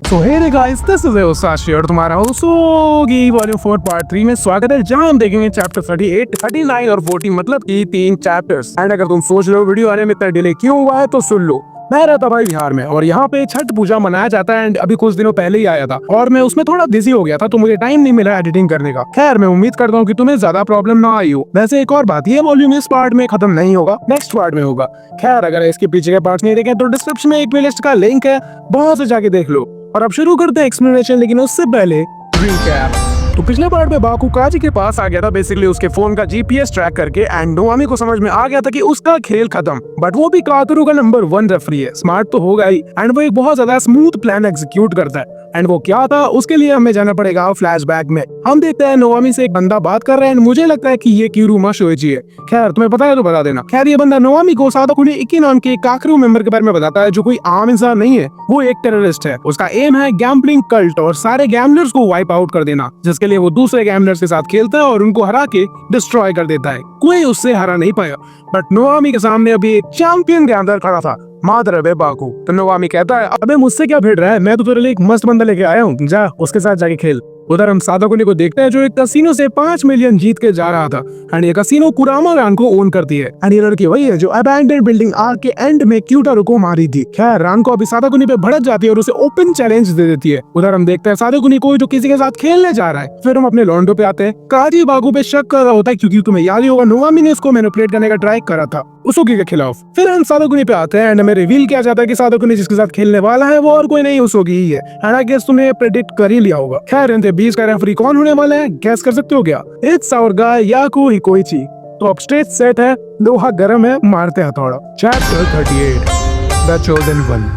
So hey guys, this is Sashi और तुम्हारा होगी वॉल्यूम 4 पार्ट 3 में स्वागत है, जहां हम देखेंगे चैप्टर 38, 39 और 40, मतलब कि 3 चैप्टर्स। एंड अगर तुम सोच रहे हो वीडियो आने में इतना डिले क्यों हुआ है तो सुन लो। मैं रहता भाई बिहार में और यहाँ पे छठ पूजा मनाया जाता है एंड अभी कुछ दिनों पहले ही आया था और मैं उसमें थोड़ा बिजी हो गया था तो मुझे टाइम नहीं मिला एडिटिंग करने का। खैर मैं उम्मीद करता हूँ कि तुम्हें ज्यादा प्रॉब्लम ना आई हो। वैसे एक और बात, ये वॉल्यूम इस पार्ट में खत्म नहीं होगा, नेक्स्ट पार्ट में होगा। खैर अगर इसके पीछे के पार्ट्स नहीं देखे तो डिस्क्रिप्शन में एक प्लेलिस्ट का लिंक है, वहां से जाके देख लो। और अब शुरू करते हैं एक्सप्लेनेशन, लेकिन उससे पहले रिकैप। तो पिछले पार्ट में बाकू काजी के पास आ गया था, बेसिकली उसके फोन का जीपीएस ट्रैक करके, एंड नोआमी को समझ में आ गया था कि उसका खेल खत्म। बट वो भी कातुरु का नंबर 1 रेफरी है, स्मार्ट तो होगा ही, एंड वो एक बहुत ज्यादा स्मूथ प्लान एग्जीक्यूट करता है। एंड वो क्या था उसके लिए हमें जाना पड़ेगा फ्लैशबैक में। हम देखते हैं नोआमी से एक बंदा बात कर रहा है एंड मुझे लगता है कि ये किरुमा शोइची है। खैर तुम्हें पता है तो बता देना। खैर ये बंदा नोआमी को सादाकुनी इक्की नाम के काकरू मेंबर के बारे में बताता है, जो कोई आम इंसान नहीं है, वो एक टेररिस्ट है। उसका एम है गैम्बलिंग कल्ट और सारे गैम्बलर्स को वाइप आउट कर देना, जिसके लिए वो दूसरे गैम्बलर्स के साथ खेलता है और उनको हरा के डिस्ट्रॉय कर देता है। कोई उससे हरा नहीं पाया, बट नोआमी के सामने अभी एक चैंपियन गैम्बलर खड़ा था, मादर बाकू। तो नोआमी कहता है, अबे मुझसे क्या भिड़ रहा है, मैं तो तेरे लिए एक मस्त बंदा लेके आया हूँ, जा उसके साथ जाके खेल। उधर हम सादाकुनी को देखते हैं जो एक कसिनो से 5 मिलियन जीत के जा रहा था एंड ये कसिनो कुरामा रान को ओन करती है। एंड ये लड़की वही है जो अबैंडन बिल्डिंग आर्क के एंड में क्यूटारो को मारी थी। खैर रान को अभी सादाकुनी पे भड़क जाती है और उसे ओपन चैलेंज दे देती है। उधर हम देखते हैं सादाकुनी को जो किसी के साथ खेलने जा रहा है। फिर हम अपने लॉन्डो पे आते हैं। काजी बाकू पे शक कर रहा होता है क्योंकि तुम्हें याद ही होगा नोआमी ने उसको मैनिपुलेट करने का ट्राई करा था उसुकी के खिलाफ। फिर हम सादाकुनी पे आते हैं एंड हमें रिवील किया जाता है कि सादाकुनी जिसके साथ खेलने वाला है वो और कोई नहीं उसुकी ही है। एंड आई गेस तुमने प्रेडिक्ट कर ही लिया होगा। खैर इनके बीच का रेफरी कौन होने वाला है, गैस कर सकते हो क्या? इट्स आवर गाय याकू हिकोइची। तो अब स्टेज सेट है, लोहा गर्म है, मारते हथौड़ा। Chapter 38 the chosen one.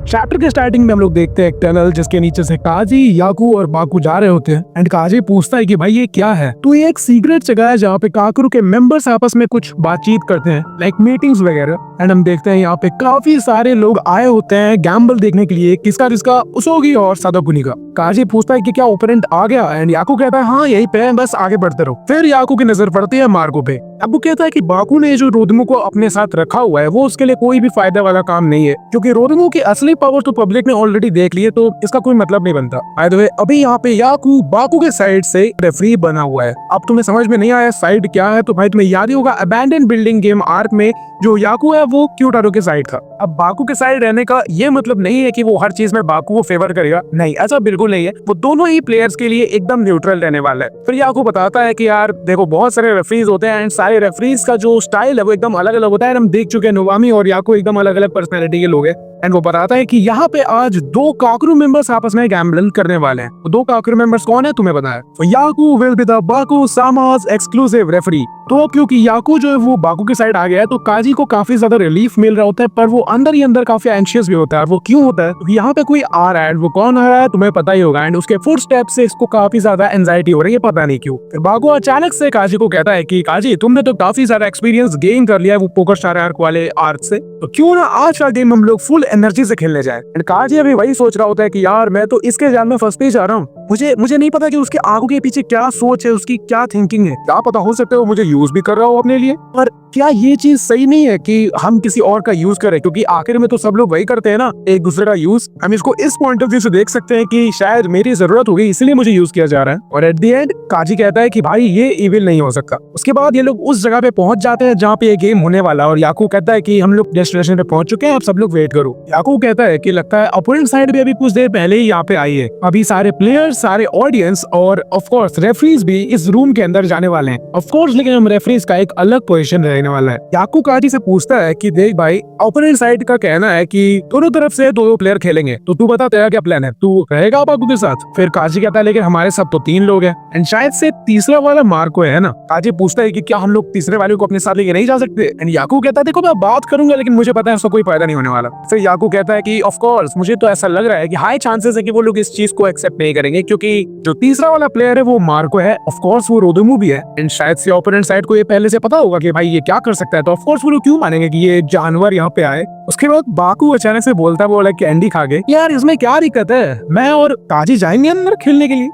Chapter के स्टार्टिंग में हम लोग देखते हैं एक टनल जिसके नीचे से काजी, याकू और बाकू जा रहे होते हैं। एंड काजी पूछता है कि भाई ये क्या है? तो ये एक सीक्रेट जगह है जहाँ पे काकरू के मेंबर्स आपस में कुछ बातचीत करते हैं, लाइक मीटिंग्स वगैरह। एंड हम देखते हैं यहाँ पे काफी सारे लोग आए होते हैं गैम्बल देखने के लिए, किसका उसोगी और सादाकुनी का। काजी पूछता है कि क्या ओपोनेंट आ गया? एंड याकू कहता है हाँ यही पे, बस आगे बढ़ते रहो। फिर याकू की नजर पड़ती है मार्को पे। अब वो कहता है कि बाकू ने जो रोदमू को अपने साथ रखा हुआ है वो उसके लिए कोई भी फायदा वाला काम नहीं है, क्योंकि रोदमू की असली पावर तो पब्लिक ने ऑलरेडी देख ली है, तो इसका कोई मतलब नहीं बनता। बाय द वे अभी यहाँ पे याकू बाकू के साइड से रेफरी बना हुआ है। अब तुम्हें समझ में नहीं आया साइड क्या है, तो भाई तुम्हें याद ही होगा अबैंडन बिल्डिंग गेम आर्क में जो याकू है वो क्यूटारो के साइड था। अब बाकू के साइड रहने का ये मतलब नहीं है कि वो हर चीज में बाकू को फेवर करेगा, नहीं ऐसा बिल्कुल नहीं है। वो दोनों ही प्लेयर्स के लिए एकदम न्यूट्रल रहने वाला है। फिर याकू बताता है कि यार देखो बहुत सारे रेफरीज होते हैं एंड सारे रेफरीज का जो स्टाइल है वो एकदम अलग अलग होता है। हम देख चुके हैं नोआमी और याकू एकदम अलग अलग पर्सनैलिटी के लोग हैं। एंड वो बताता है कि यहाँ पे आज 2 काकरू मेंबर्स आपस में गैम्बलिंग करने वाले हैं। 2 काकरू मेंबर्स कौन है तुम्हें पता है? तो याकू विल बी द बाकू सामाज एक्सक्लूसिव रेफरी। तो क्योंकि याकू जो है वो बाकू के साइड आ गया है तो काजी को काफी ज्यादा रिलीफ मिल रहा होता है, पर वो अंदर ही अंदर काफी एंशियस भी होता है। और वो क्यों होता है? तो यहाँ पे कोई आ रहा है, वो कौन आ रहा है तुम्हें पता ही होगा। एंड उसके फुटस्टेप से इसको काफी ज्यादा एंजाइटी हो रही है, पता नहीं क्यों। फिर बाकू अचानक से काजी को कहता है कि काजी तुमने तो काफी सारा एक्सपीरियंस गेन कर लिया है वो पोकर स्टार आर्क वाले आर्क से, तो क्यों ना आज का गेम हम लोग फुल एनर्जी से खेलने जाए। एंड काजी अभी वही सोच रहा होता है कि यार मैं तो इसके जान में फंसते ही जा रहा हूँ, मुझे नहीं पता कि उसके आंखों के पीछे क्या सोच है, उसकी क्या थिंकिंग है। क्या पता हो सकता है वो मुझे यूज भी कर रहा हो अपने लिए। पर क्या ये चीज सही नहीं है कि हम किसी और का यूज करें, क्योंकि आखिर में तो सब लोग वही करते हैं ना, एक दूसरे का यूज। हम इसको इस पॉइंट ऑफ व्यू से देख सकते हैं कि शायद मेरी जरूरत होगी इसलिए मुझे यूज किया जा रहा है। और एट द एंड काजी कहता है कि भाई ये इविल नहीं हो सकता। उसके बाद ये लोग उस जगह पे पहुंच जाते हैं जहाँ पे ये गेम होने वाला, और याकू कहता है कि हम लोग डेस्टिनेशन पे पहुंच चुके हैं, अब सब लोग वेट करो। याकू कहता है कि लगता है अपोनेंट साइड भी अभी कुछ देर पहले ही यहाँ पे आई है। अभी सारे प्लेयर्स, सारे ऑडियंस और ऑफ कोर्स रेफरीज भी इस रूम के अंदर जाने वाले हैं। ऑफ कोर्स लेकिन हम रेफरीज का एक अलग पोजीशन रहने वाला है। याकू काजी से पूछता है कि देख भाई ओपोनेंट साइड का कहना है कि दोनों तरफ से 2 प्लेयर खेलेंगे, तो तू बता तेरा क्या प्लान है, तू रहेगा बाकू के साथ? फिर काजी कहता है लेकिन हमारे सब तो 3 लोग हैं एंड शायद से तीसरा वाला मार्को है ना। काजी पूछता है कि क्या हम लोग तीसरे वाले को अपने साथ लेके नहीं जा सकते? एंड याकू कहता है देखो मैं बात करूंगा लेकिन मुझे पता है उसका कोई फायदा नहीं होने वाला। फिर याकू कहता है कि ऑफ कोर्स मुझे तो ऐसा लग रहा है कि हाई चांसेस है कि वो लोग इस चीज को एक्सेप्ट नहीं करेंगे, क्योंकि जो तीसरा वाला प्लेयर है वो मार्को है, ऑफ कोर्स वो रोदोमू भी है एंड शायद से ओपोनेंट साइड को ये पहले से पता होगा कि भाई ये क्या कर सकता है, तो ऑफ कोर्स वो लोग क्यों मानेंगे कि ये जानवर यहाँ पे आए। उसके बाद बाकू अचानक से बोलता है वो लाइक कैंडी खा गए, यार इसमें क्या दिक्कत है, मैं और काजी जाएंगे अंदर खेलने के लिए।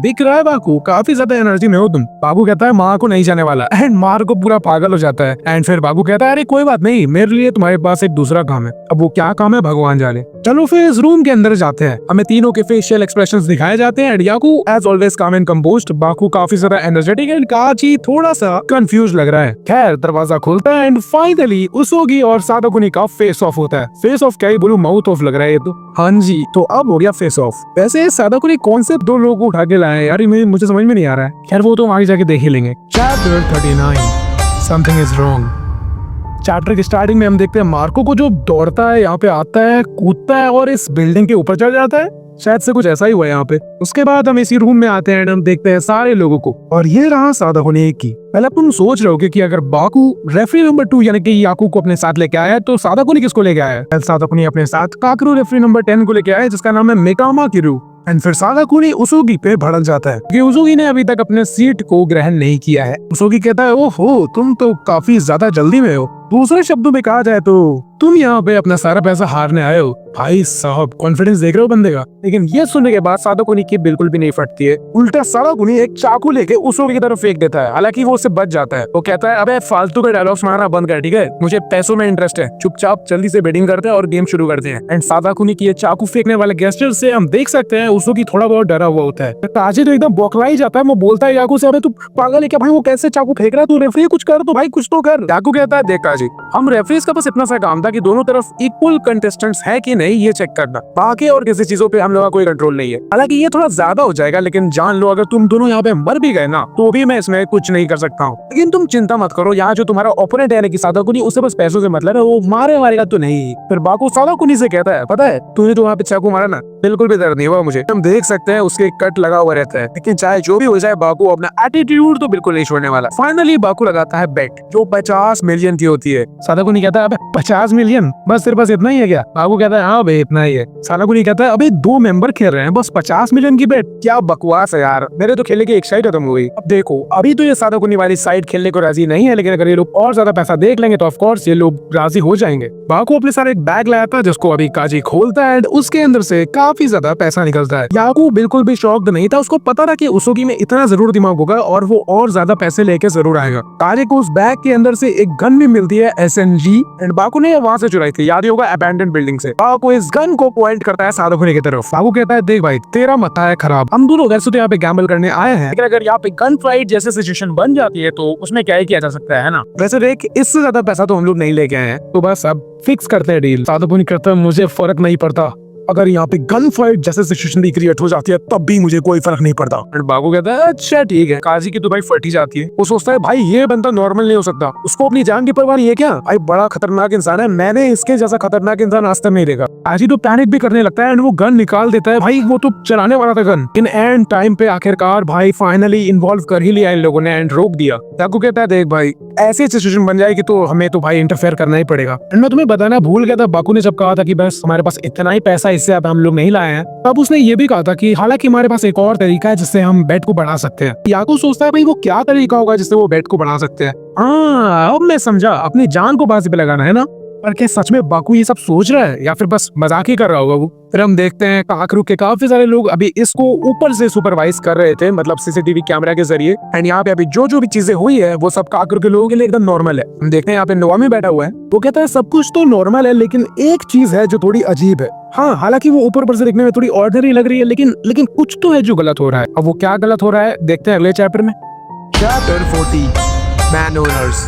दिख रहा है बाकू काफी ज्यादा एनर्जी में हो तुम। बाकू कहता है माँ को नहीं जाने वाला एंड मार को पूरा पागल हो जाता है। एंड फिर बाकू कहता है अरे कोई बात नहीं, मेरे लिए तुम्हारे पास एक दूसरा काम है। अब वो क्या काम है भगवान जाने। चलो फिर इस रूम के अंदर जाते हैं। हमें तीनों के फेशियल एक्सप्रेशंस दिखाए जाते हैं। याकू एज ऑलवेज काम एंड कंपोज्ड, बाकू काफी ज्यादा एनर्जेटिक एंड काजी थोड़ा सा कंफ्यूज लग रहा है। खैर दरवाजा खुलता है एंड फाइनली उसोगी और सादाकुनी का फेस ऑफ होता है। फेस ऑफ क्या ही बोलूं, माउथ ऑफ लग रहा है ये तो। हाँ जी, तो अब हो गया फेस ऑफ। वैसे सादाकुनी कौन से दो लोगों को उठा के लाए यार, मुझे समझ में नहीं आ रहा है। खैर वो तो आगे जाके देख ही लेंगे। Chapter 39 something is wrong. Chapter की स्टार्टिंग में हम देखते हैं मार्को को जो दौड़ता है, यहाँ पे आता है, कूदता है और इस बिल्डिंग के ऊपर चढ़ जाता है। शायद से कुछ ऐसा ही हुआ है यहाँ पे। उसके बाद हम इसी रूम में आते हैं, हम देखते हैं सारे लोगों को और ये रहा सादाकुनी की। पहले तुम सोच रहे हो कि अगर बाकू रेफरी नंबर 2 यानी कि याकू को अपने साथ लेके आया तो सादाकुनी किसको लेके आया है? सादाकुनी अपने साथ काकरू रेफरी नंबर 10 को लेके आया जिसका नाम है मिकामा किरू। एंड फिर सादाकुनी उसोगी पे भड़क जाता है कि उसोगी ने अभी तक अपने सीट को ग्रहण नहीं किया है। उसोगी कहता है ओहो तुम तो काफी ज्यादा जल्दी में हो। दूसरे शब्दों में कहा जाए तो तुम यहाँ पे अपना सारा पैसा हारने आए हो। भाई साहब कॉन्फिडेंस देख रहे हो बंदे का। लेकिन ये सुनने के बाद सादाकुनी की बिल्कुल भी नहीं फटती है। उल्टा सादाकुनी एक चाकू लेके उसोगी की तरफ फेंक देता है। हालांकि वो उससे बच जाता है। वो कहता है अबे फालतू के डायलॉग्स मारना बंद कर, ठीक है? मुझे पैसों में इंटरेस्ट है। चुपचाप जल्दी से बेटिंग करते हैं और गेम शुरू करते हैं। एंड सादाकुनी की ये चाकू फेंकने वाले गेस्टर से हम देख सकते हैं उसोगी थोड़ा बहुत डरा हुआ होता है। ताजी तो एकदम बौखला ही जाता है। वो बोलता है याकू से अबे तू पागल है क्या भाई, वो कैसे चाकू फेंक रहा है? तू रेफरी कुछ कर तो भाई, कुछ तो कर। याकू कहता है देख ताजी, हम रेफरीज का बस इतना सा काम था कि दोनों तरफ इक्वल कंटेस्टेंट्स है कि नहीं ये चेक करना। बाकी और किसी चीजों पे हम लोगों का कोई कंट्रोल नहीं है। हालांकि ये थोड़ा ज्यादा हो जाएगा, लेकिन जान लो अगर तुम दोनों यहाँ पे मर भी गए ना तो भी मैं इसमें कुछ नहीं कर सकता हूँ। लेकिन तुम चिंता मत करो, यहाँ जो तुम्हारा ओपोनेंट है कि सादाकुनी, उससे बस पैसों से मतलब है, वो मारेगा तो नहीं। फिर बाकू सादाकुनी से कहता है पता है तूने तो वहाँ पे चाकू मारा ना, बिल्कुल भी दर्द नहीं हुआ मुझे। हम देख सकते हैं उसके कट लगा हुआ रहता है। लेकिन चाहे जो भी हो जाए बाकू अपना एटीट्यूड तो बिल्कुल नहीं छोड़ने वाला। फाइनली बाकू लगाता है बेट जो 50 मिलियन की होती है। सादाकुनी कहता है अबे 50 मिलियन बस तेरे पास इतना ही है क्या? बाकू कहता है हाँ भाई इतना ही है। सादाकुनी कहता है अबे 2 मेंबर खेल रहे हैं बस 50 मिलियन की बेट, क्या बकवास है यार, मेरे तो खेलने की एक साइड खत्म हो गई। अब देखो अभी तो ये सादाकुनी वाली साइड खेलने को राजी नहीं है, लेकिन अगर ये लोग और ज्यादा पैसा देख लेंगे तो ऑफ कोर्स ये लोग राजी हो जाएंगे। बाकू अपने साथ एक बैग लाया था जिसको अभी काजी खोलता है एंड उसके अंदर से काफी ज्यादा पैसा निकलता है। याकू बिल्कुल भी शॉक्ड नहीं था, उसको पता था कि उसोगी में इतना जरूर दिमाग होगा और वो और ज्यादा पैसे लेके जरूर आएगा। काजी को उस बैग के अंदर से एक गन भी मिलती है SMG एंड बाकू ने वहां से चुराई थी, याद ही होगा अबैंडन बिल्डिंग से। बाकू इस गन को पॉइंट करता है सादाकुनी की तरफ। बाकू कहता है देख भाई तेरा मत्था है खराब, हम दोनों वैसे तो यहाँ पे गैम्बल करने आए हैं, लेकिन अगर यहाँ पे गन फाइट जैसे सिचुएशन बन जाती है तो उसमें क्या ही किया जा सकता है ना। वैसे देख इससे ज्यादा पैसा तो हम लोग नहीं लेके आए हैं, तो बस अब फिक्स करते हैं डील। सादाकुनी कहता है मुझे फर्क नहीं पड़ता, अगर यहाँ पे गन फाइट जैसे सिचुएशन भी क्रिएट हो जाती है तब भी मुझे कोई फर्क नहीं पड़ता। बाकू कहता है अच्छा ठीक है। काजी की तो भाई फटी जाती है। वो सोचता है भाई ये बंदा नॉर्मल नहीं हो सकता, उसको अपनी जान की परवाह नहीं है क्या? भाई बड़ा खतरनाक इंसान है, मैंने इसके जैसा खतरनाक इंसान आज तक नहीं देखा। काजी तो पैनिक भी करने लगता है एंड वो गन निकाल देता है। भाई वो तो चलाने वाला था गन। इन एंड टाइम पे आखिरकार भाई फाइनली इन्वॉल्व कर ही लिया इन लोगों ने एंड रोक दिया। बाकू कहता है देख भाई ऐसी सिचुएशन बन जाएगी तो हमें तो भाई इंटरफेयर करना ही पड़ेगा। एंड मैं तुम्हें बताना भूल गया था, बाकू ने जब कहा था कि बस हमारे पास इतना ही पैसा, इससे अब हम लोग नहीं लाए हैं, तब उसने ये भी कहा था कि हालांकि हमारे पास एक और तरीका है जिससे हम बेट को बढ़ा सकते हैं। याकू सोचता है भाई वो क्या तरीका होगा जिससे वो बेट को बढ़ा सकते हैं। हाँ अब मैं समझा, अपनी जान को बाजी पे लगाना है ना। पर क्या सच में बाकू ये सब सोच रहा है या फिर बस मजाक ही कर रहा होगा वो? फिर हम देखते हैं काकरू के काफी सारे लोग अभी इसको ऊपर से सुपरवाइज कर रहे थे, मतलब CCTV कैमरा के जरिए। एंड यहाँ पे अभी जो जो भी चीजें हुई है वो सब काकरू के लोगों के लिए एकदम नॉर्मल है। हम देखते हैं यहाँ पे नोआमी बैठा हुआ है, वो कहता है सब कुछ तो नॉर्मल है लेकिन एक चीज है जो थोड़ी अजीब है। हाँ हालांकि वो ऊपर से देखने में थोड़ी ऑर्डिनरी लग रही है, लेकिन कुछ तो है जो गलत हो रहा है। अब वो क्या गलत हो रहा है देखते हैं अगले चैप्टर में। Chapter 40 man owners.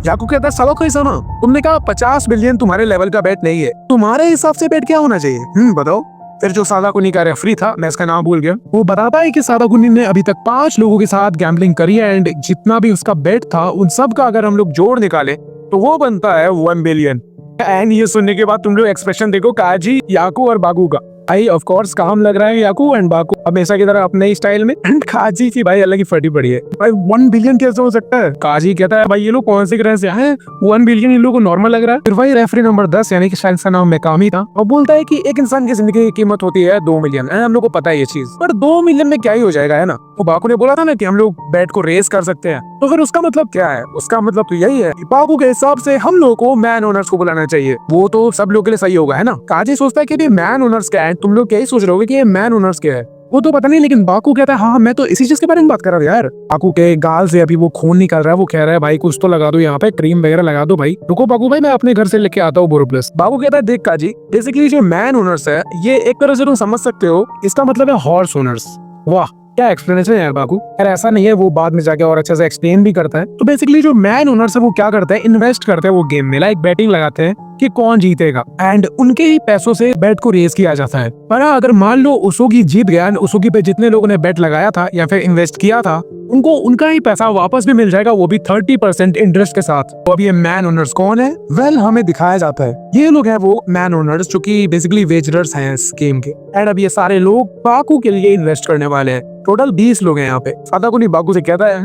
याकू कहता है सालो कैसा ना, तुमने कहा 50 मिलियन तुम्हारे लेवल का बेट नहीं है, तुम्हारे हिसाब से बेट क्या होना चाहिए? बताओ। फिर जो सादाकुनी का रेफरी था, मैं इसका नाम भूल गया, वो बताता है कि सादाकुनी ने अभी तक 5 लोगों के साथ गैम्बलिंग करी है एंड जितना भी उसका बेट था उन सब का अगर हम लोग जोड़ निकाले तो वो बनता है 1 बिलियन। एंड ये सुनने के बाद तुम लोग एक्सप्रेशन देखो काजी, याकू और बाकू का। भाई ऑफ कोर्स काम लग रहा है याकू एंड बाकू हमेशा की तरह अपने ही स्टाइल में। एंड काजी की भाई अलग ही फटी पड़ी है। भाई 1 बिलियन कैसे हो सकता है? काजी कहता है भाई ये लोग कौन से ग्रह से आए हैं, 1 बिलियन इन लोगों को नॉर्मल लग रहा है। फिर भाई रेफरी नंबर 10 यानी कि शायद इसका नाम मेकामी था, वो बोलता है कि एक इंसान की जिंदगी की कीमत होती है 2 मिलियन। हम लोग को पता है ये चीज, पर 2 मिलियन में क्या ही हो जाएगा, है ना? तो बाकू ने बोला था ना कि हम लोग बेट को रेस कर सकते हैं, तो फिर उसका मतलब क्या है? उसका मतलब तो यही है कि बाकू के हिसाब से हम लोगों को मैन ओनर्स को बुलाना चाहिए, वो तो सब लोग के लिए सही होगा, है ना? काजी सोचता है कि मैन ओनर्स क्या है, तुम लोग क्या ही सोच रहे होगे कि ये मैन ओनर्स क्या है। वो तो पता नहीं, लेकिन बाकू कहता है हाँ मैं तो इसी चीज के बारे में बात कर रहा हूँ यार। बाकू के गाल से अभी वो खून निकल रहा है, वो कह रहा है भाई कुछ तो लगा दो यहाँ पे, क्रीम वगैरह लगा दो भाई। रुको बाकू भाई मैं अपने घर से लेके आता हूँ बोरोप्लस। बाकू कहता है देख काजी, बेसिकली जो मैन ओनर्स है ये एक तरह से तुम समझ सकते हो, इसका मतलब है हॉर्स ओनर्स। वाह क्या एक्सप्लेनेशन है यार बाकू। यार ऐसा नहीं है, वो बाद में जाके और अच्छे से एक्सप्लेन भी करता है। तो बेसिकली जो मैन ओनर्स है वो क्या करते हैं, इन्वेस्ट करते हैं वो गेम में, लाइक बैटिंग लगाते हैं कि कौन जीतेगा, एंड उनके ही पैसों से बेट को रेस किया जाता है। पर अगर मान लो उसोगी जीत गया, उसोगी पे जितने लोगों ने बेट लगाया था या फिर इन्वेस्ट किया था उनको उनका ही पैसा वापस भी मिल जाएगा, वो भी 30% इंटरेस्ट के साथ। तो अब ये मैन ओनर्स कौन है? वेल हमें दिखाया जाता है ये लोग हैं वो मैन ओनर्स जो कि बेसिकली वेजरर्स हैं इस गेम के। एंड अब ये सारे लोग बाकू के लिए इन्वेस्ट करने वाले हैं। टोटल 20 लोग हैं यहाँ पे। सादाकुनी बाकू से कहता है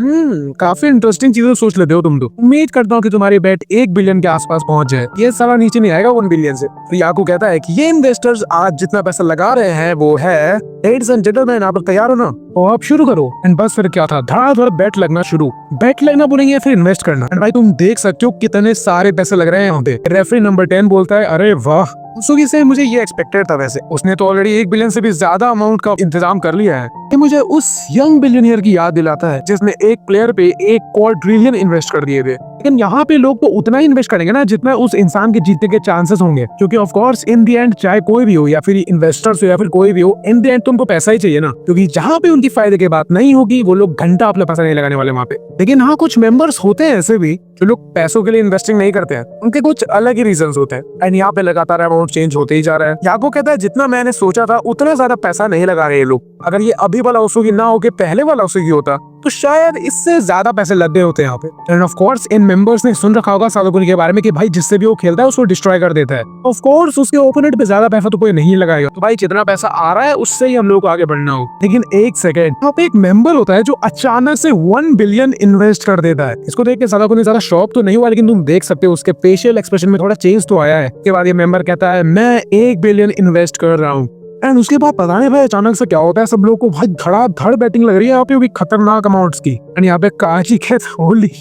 काफी इंटरेस्टिंग चीजें सोच लेते हो तुम तो। उम्मीद करता हूँ कि तुम्हारी बेट 1 बिलियन के आसपास पहुंच जाए। ये सारा नीचे नहीं आएगा 1 बिलियन से। फिर याकू कहता है कि ये इन्वेस्टर्स आज जितना पैसा लगा रहे हैं वो है, लेडीज एंड जेंटलमैन आप लोग तैयार हो ना? तो आप शुरू करो। एंड बस फिर क्या था, धड़ाधड़ बेट लगना शुरू। बेट लगना बोलेंगे फिर इन्वेस्ट करना। एंड भाई तुम देख सकते हो कितने सारे पैसे लग रहे हैं यहाँ पे। रेफरी नंबर 10 बोलता है अरे वाह, उसकी से मुझे ये एक्सपेक्टेड था, वैसे उसने तो ऑलरेडी 1 बिलियन से भी ज्यादा अमाउंट का इंतजाम कर लिया है। ये मुझे उस यंग बिलियनियर की याद दिलाता है जिसने एक प्लेयर पे 1 क्वाड्रिलियन इन्वेस्ट कर दिए थे। लेकिन यहाँ पे लोग तो उतना ही इन्वेस्ट करेंगे ना जितना उस इंसान के जीतने के चांसेस होंगे, क्योंकि of course in the end चाहे कोई भी हो या फिर इन्वेस्टर्स हो या फिर कोई भी हो, इन द एंड तुमको पैसा ही चाहिए ना, क्योंकि जहाँ पे उनकी फायदे की बात नहीं होगी वो लोग घंटा अपना पैसा नहीं लगाने वाले वहाँ पे। लेकिन हाँ कुछ मेंबर्स होते हैं ऐसे भी जो लोग पैसों के लिए इन्वेस्टिंग नहीं करते हैं, उनके कुछ अलग ही रीजंस होते हैं। एंड यहाँ पे लगातार अमाउंट चेंज होते ही जा रहा है। याको कहता है जितना मैंने सोचा था उतना ज्यादा पैसा नहीं लगा रहे ये लोग। अगर ये अभी वाला उसकी ना होके पहले वाला उसकी होता तो शायद इससे ज्यादा पैसे लग गए होते यहाँ पे। End of course in members ने सुन रखा होगा सादाकुनी के बारे में कि भाई जिससे भी वो खेलता है उसको डिस्ट्रॉय कर देता है। ऑफ कोर्स उसके ओपोनेंट पे ज्यादा पैसा तो कोई नहीं लगाएगा, तो भाई जितना पैसा आ रहा है उससे ही हम लोग को आगे बढ़ना हो। लेकिन एक सेकंड, यहाँ पे एक मेंबर होता है जो अचानक से 1 बिलियन इन्वेस्ट कर देता है। इसको देख के सादाकुनी ज्यादा शॉक तो नहीं हुआ, लेकिन तुम देख सकते हो उसके फेशियल एक्सप्रेशन में थोड़ा चेंज तो आया है। उसके बाद ये मेंबर कहता है मैं 1 बिलियन इन्वेस्ट कर रहा हूँ। एंड उसके बाद पता नहीं भाई अचानक से क्या होता है, सब लोग को भाई धड़ाधड़ बैटिंग लग रही है यहाँ पे, भी खतरनाक अमाउंट्स की। एंड यहाँ पे काजी कहता होली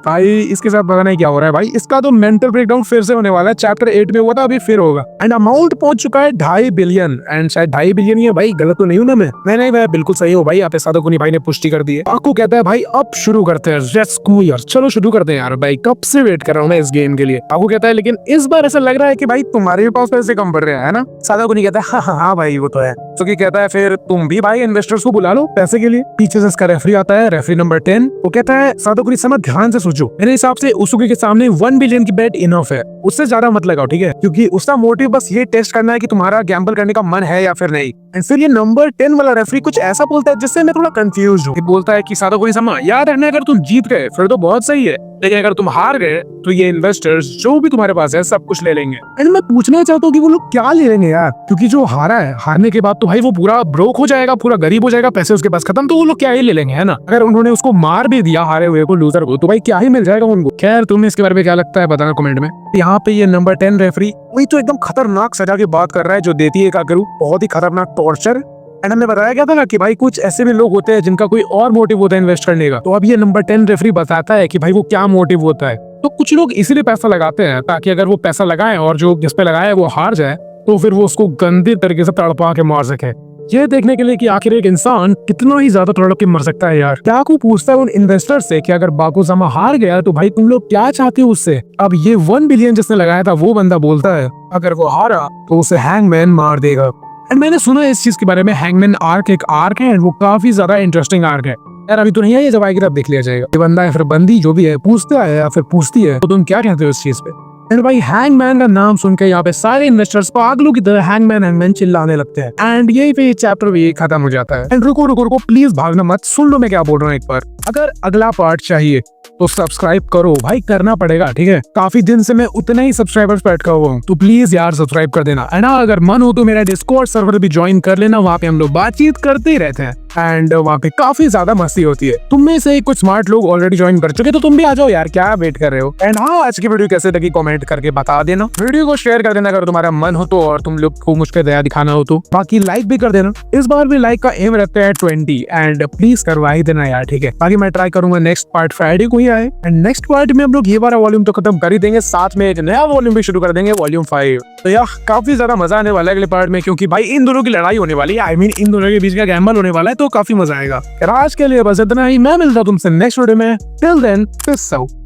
भाई इसके साथ पता नहीं क्या हो रहा है भाई। इसका तो मेंटल ब्रेकडाउन फिर से होने वाला है। चैप्टर 8 में हुआ था, अभी फिर होगा। एंड अमाउंट पहुंच चुका है 2.5 बिलियन। एंड शायद 2.5 बिलियन ही है भाई, गलत तो नहीं हूं ना मैं? नहीं भाई बिल्कुल सही हो भाई, यहाँ पे सादाकुनी भाई ने पुष्टि कर दी है। आपको कहता है भाई अब शुरू करते हैं, लेट्स गो यार, चलो शुरू करते हैं यार भाई, कब से वेट कर रहा हूँ मैं इस गेम के लिए। आपको कहता है लेकिन इस बार ऐसा लग रहा है कि भाई तुम्हारे पास पैसे कम पड़ रहे हैं ना? सादाकुनी कहता है हाँ भाई वो तो है। तो कहता है फिर तुम भी भाई इन्वेस्टर्स को बुला लो पैसे के लिए। पीछे से इसका रेफरी आता है, रेफरी नंबर 10। वो कहता है सादाकुनी समझ ध्यान से सोचो, मेरे हिसाब से उसुकी के सामने 1 बिलियन की बेट इनफ है, उससे ज्यादा मत लगाओ ठीक है, क्योंकि उसका मोटिव बस ये टेस्ट करना है कि तुम्हारा गैम्बल करने का मन है या फिर नहीं। एंड फिर ये नंबर 10 वाला रेफरी कुछ ऐसा बोलता है जिससे मैं थोड़ा कंफ्यूज हूँ। बोलता है कि सादाकुनी समा याद रखना, अगर तुम जीत गए फिर तो बहुत सही है, लेकिन अगर तुम हार गए तो ये इन्वेस्टर्स जो भी तुम्हारे पास है सब कुछ ले लेंगे। एंड मैं पूछना चाहता हूँ कि वो लोग क्या ले लेंगे यार, क्योंकि जो हारा है हारने के बाद तो भाई वो पूरा ब्रोक हो जाएगा, पूरा गरीब हो जाएगा, पैसे उसके पास खत्म, तो वो लोग क्या ही ले लेंगे है ना? अगर उन्होंने उसको मार भी दिया हारे हुए को, लूजर को, तो भाई क्या ही मिल जाएगा उनको। खैर तुम्हें इसके बारे में क्या लगता है बताना कमेंट में। यहाँ पे ये नंबर 10 रेफरी वही तो एकदम खतरनाक सजा की बात कर रहा है जो देती है काकरू, बहुत ही खतरनाक टॉर्चर। एंड हमें बताया गया था ना कि भाई कुछ ऐसे भी लोग होते हैं जिनका कोई और मोटिव होता है इन्वेस्ट करने का। तो अब ये नंबर 10 रेफरी बताता है कि भाई वो क्या मोटिव होता है। तो कुछ लोग इसीलिए पैसा लगाते हैं ताकि अगर वो पैसा लगाए और जो जिस पे लगाए वो हार जाए तो फिर वो उसको गंदे तरीके से तड़पा के मार सके, ये देखने के लिए कि आखिर एक इंसान कितना ही ज्यादा तड़प के मर सकता है यार। याकू पूछता है उन इन्वेस्टर से कि अगर बाकुजामा हार गया तो भाई तुम लोग क्या चाहते हो उससे? अब ये 1 बिलियन जिसने लगाया था वो बंदा बोलता है अगर वो हारा तो उसे हैंगमैन मार देगा। एंड मैंने सुना है इस चीज के बारे में, हैंगमैन आर्क एक आर्क है, वो काफी ज्यादा इंटरेस्टिंग आर्क है यार। अभी तो नहीं है ये, जब आएगी तब देख लिया जाएगा। ये बंदा है फिर बंदी जो भी है पूछता है या फिर पूछती है तो तुम क्या कहते हो इस चीज पे? एंड भाई हैंगमैन का नाम सुन के यहाँ पे सारे इन्वेस्टर्स पागलों की तरह हैंगमैन हैंगमैन चिल्लाने लगते हैं। एंड यही पे चैप्टर भी खत्म हो जाता है। एंड रुको रुको रुको प्लीज भागना मत, सुन लो मैं क्या बोल रहा हूँ एक बार। अगर अगला पार्ट चाहिए तो सब्सक्राइब करो भाई, करना पड़ेगा ठीक है। काफी दिन से मैं उतने ही सब्सक्राइबर्स पे अटका हुआ हूँ, तो प्लीज यार सब्सक्राइब कर देना। एंड अगर मन हो तो मेरा डिस्कॉर्ड सर्वर भी ज्वाइन कर लेना, वहाँ पे हम लोग बातचीत करते ही रहते हैं एंड वहाँ पे काफी ज्यादा मस्ती होती है। तुम में से कुछ स्मार्ट लोग ऑलरेडी ज्वाइन कर चुके तो तुम भी आ जाओ यार, क्या वेट कर रहे हो? एंड हाँ आज की वीडियो कैसे लगी कमेंट करके बता देना, वीडियो को शेयर कर देना अगर तुम्हारा मन हो तो, और तुम लोग को मुझ पे दया दिखाना हो तो। बाकी लाइक भी कर देना, इस बार भी लाइक का एम रखते हैं 20 एंड प्लीज करवा ही देना यार ठीक है। बाकी बाकी मैं ट्राई करूंगा नेक्स्ट पार्ट फ्राइडे को ही आए, एंड नेक्स्ट पार्ट में हम लोग ये वाला वॉल्यूम तो खत्म कर ही देंगे, साथ में एक नया वॉल्यूम भी शुरू कर देंगे, वॉल्यूम 5। तो यार काफी ज्यादा मजा आने वाला है अगले पार्ट में, क्योंकि भाई इन दोनों की लड़ाई होने वाली है, आई मीन इन दोनों के बीच का गैम्बल होने वाला है, तो काफी मजा आएगा। आज के लिए बस इतना ही, मैं मिलता हूं तुमसे नेक्स्ट वीडियो में। Till then, peace out.